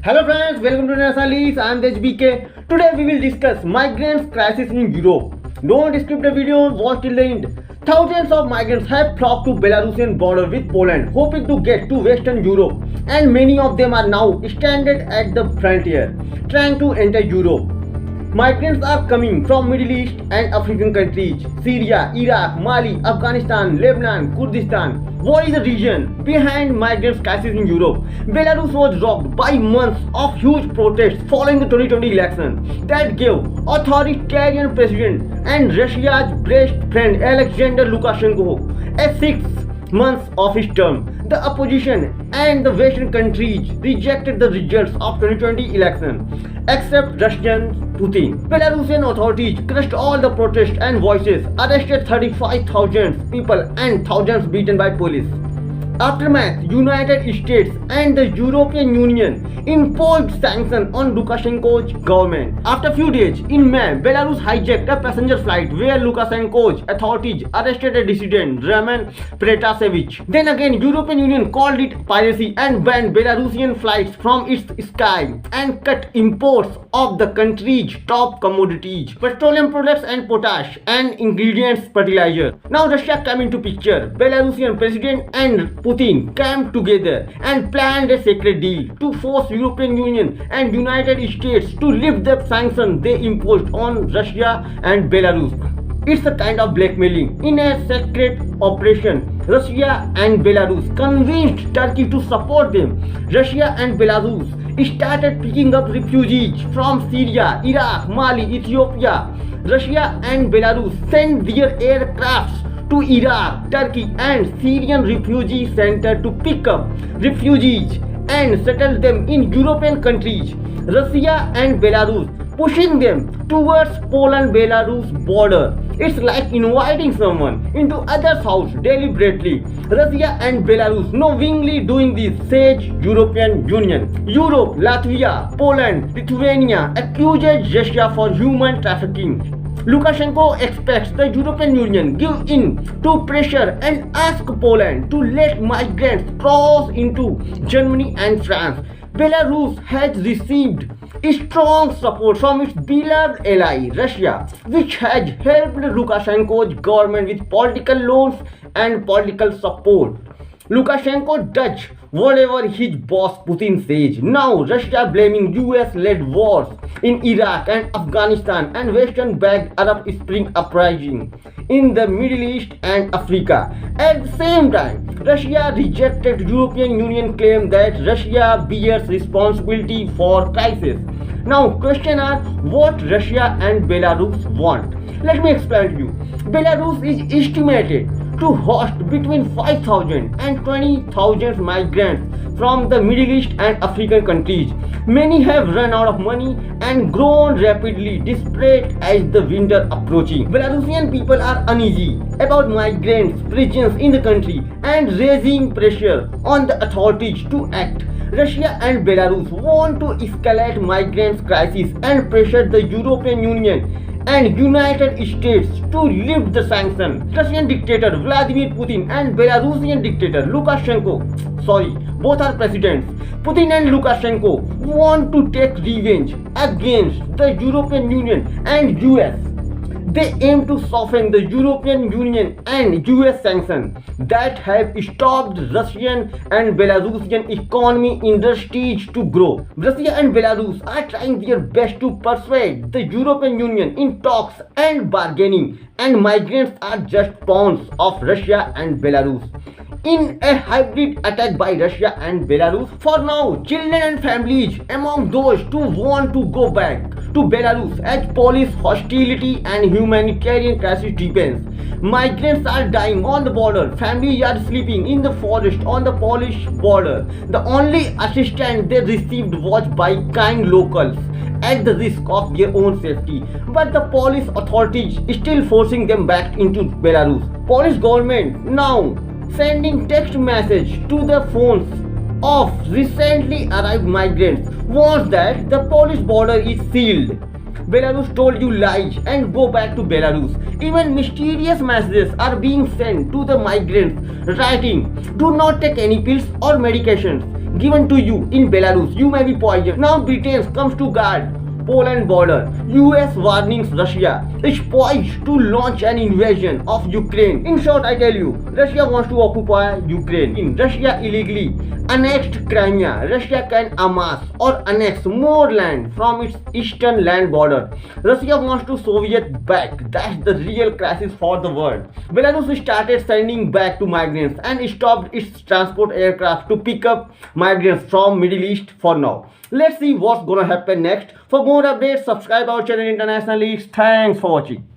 Hello friends, welcome to National Leaks. I am HBK. Today we will discuss migrants crisis in Europe. Don't skip the video, watch till the end. Thousands of migrants have flocked to Belarusian border with Poland, hoping to get to Western Europe, and many of them are now stranded at the frontier, trying to enter Europe. Migrants are coming from Middle East and African countries, Syria, Iraq, Mali, Afghanistan, Lebanon, Kurdistan. What is the reason behind migrants crisis in Europe? Belarus was rocked by months of huge protests following the 2020 election that gave authoritarian president and Russia's best friend Alexander Lukashenko a 6 months of his term. The opposition and the Western countries rejected the results of 2020 election, except Russian Putin. Belarusian authorities crushed all the protests and voices, arrested 35,000 people and thousands beaten by police. Aftermath, United States and the European Union imposed sanctions on Lukashenko's government. After a few days, in May, Belarus hijacked a passenger flight where Lukashenko's authorities arrested a dissident, Roman Protasevich. Then again, European Union called it piracy and banned Belarusian flights from its sky and cut imports of the country's top commodities, petroleum products and potash and ingredients fertilizer. Now Russia came into picture. Belarusian president and Putin came together and planned a secret deal to force European Union and United States to lift the sanctions they imposed on Russia and Belarus. It's a kind of blackmailing. In a secret operation, Russia and Belarus convinced Turkey to support them. Russia and Belarus started picking up refugees from Syria, Iraq, Mali, Ethiopia. Russia and Belarus sent their aircrafts to Iraq, Turkey and Syrian refugee center to pick up refugees and settle them in European countries. Russia and Belarus pushing them towards Poland-Belarus border. It's like inviting someone into others' house deliberately. Russia and Belarus knowingly doing this, says European Union. Europe, Latvia, Poland, Lithuania accuses Russia for human trafficking. Lukashenko expects the European Union give in to pressure and ask Poland to let migrants cross into Germany and France. Belarus has received strong support from its beloved ally Russia, which has helped Lukashenko's government with political loans and political support. Lukashenko does whatever his boss Putin says. Now Russia blaming US-led wars in Iraq and Afghanistan and Western-backed Arab Spring uprising in the Middle East and Africa. At the same time, Russia rejected European Union claim that Russia bears responsibility for crisis. Now question are what Russia and Belarus want. Let me explain to you. Belarus is estimated to host between 5,000 and 20,000 migrants from the Middle East and African countries. Many have run out of money and grown rapidly desperate as the winter approaching. Belarusian people are uneasy about migrants' presence in the country and raising pressure on the authorities to act. Russia and Belarus want to escalate migrants' crisis and pressure the European Union and United States to lift the sanctions. Russian dictator Vladimir Putin and Belarusian dictator Lukashenko, both are presidents. Putin and Lukashenko want to take revenge against the European Union and US. They aim to soften the European Union and US sanctions that have stopped Russian and Belarusian economy industries to grow. Russia and Belarus are trying their best to persuade the European Union in talks and bargaining, and migrants are just pawns of Russia and Belarus in a hybrid attack by Russia and Belarus. For now, children and families among those who want to go back to Belarus as police hostility and humanitarian crisis deepens. Migrants are dying on the border. Families are sleeping in the forest on the Polish border. The only assistance they received was by kind locals at the risk of their own safety. But the Polish authorities still forcing them back into Belarus. Polish government now sending text message to the phones of recently arrived migrants warns that the Polish border is sealed. Belarus told you lies and go back to Belarus. Even mysterious messages are being sent to the migrants writing, do not take any pills or medications. given to you in Belarus. You may be poisoned. Now Britain comes to guard Poland border. US warnings Russia is poised to launch an invasion of Ukraine. In short, I tell you, Russia wants to occupy Ukraine. In Russia illegally annexed Crimea, Russia can amass or annex more land from its eastern land border. Russia wants to Soviet back. That's the real crisis for the world. Belarus started sending back to migrants and stopped its transport aircraft to pick up migrants from Middle East for now. Let's see what's gonna happen next. For more updates, subscribe our channel International Leaks. Thanks for watching.